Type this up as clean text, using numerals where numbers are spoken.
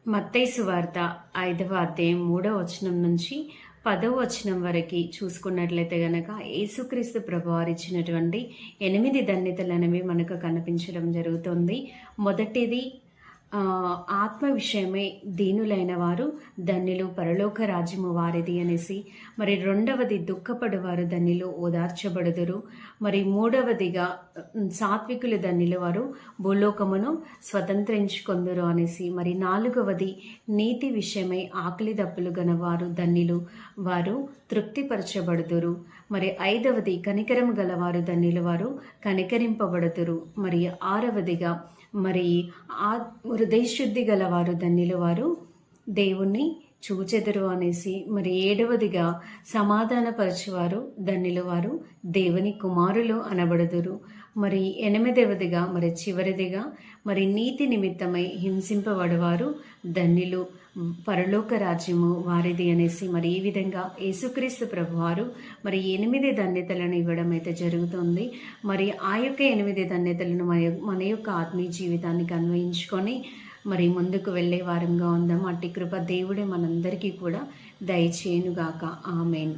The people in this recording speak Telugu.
మత్తయి సువార్త 5వ అధ్యాయం 3వ వచనం నుంచి 10వ వచనం వరకు చూసుకున్నట్లయితే గనక యేసుక్రీస్తు ప్రభువారు ఇచ్చినటువంటి 8 ధన్యతలనేవి మనకు కనిపించడం జరుగుతుంది. మొదటిది ఆత్మ విషయమై దీనులైన వారు ధన్యులు, పరలోక రాజ్యము వారిది అనేసి. మరి రెండవది దుఃఖపడువారు ధన్యులు, ఓదార్చబడుదురు. మరి మూడవదిగా సాత్వికులు ధన్యులు, వారు భూలోకమును స్వతంత్రించుకొందురు అనేసి. మరి నాలుగవది నీతి విషయమై ఆకలి దప్పులు గనవారు ధన్యులు, వారు తృప్తిపరచబడుదురు. మరి ఐదవది కనికరం గలవారు ధన్యులు, వారు కనికరింపబడుదురు. మరి ఆరవదిగా మరి హృదయశుద్ధి గలవారు ధన్యులు, వారు దేవుణ్ణి చూచెదరు అనేసి. మరి ఏడవదిగా సమాధానపరచువారు ధన్యులు, వారు దేవుని కుమారులు అనబడుదురు. మరి ఎనిమిదవదిగా మరి చివరిదిగా మరి నీతి నిమిత్తమై హింసింపబడవారు ధన్యులు, పరలోక రాజ్యము వారిది అనేసి. మరి ఈ విధంగా యేసుక్రీస్తు ప్రభువారు మరి 8 ధన్యతలను ఇవ్వడం అయితే జరుగుతుంది. మరి ఆ యొక్క 8 ధన్యతలను మన యొక్క ఆత్మీయ జీవితానికి అన్వయించుకొని మరి ముందుకు వెళ్ళే వారంగా ఉందాం. అట్టి కృప దేవుడే మనందరికీ కూడా దయచేయునుగాక. ఆమేన్.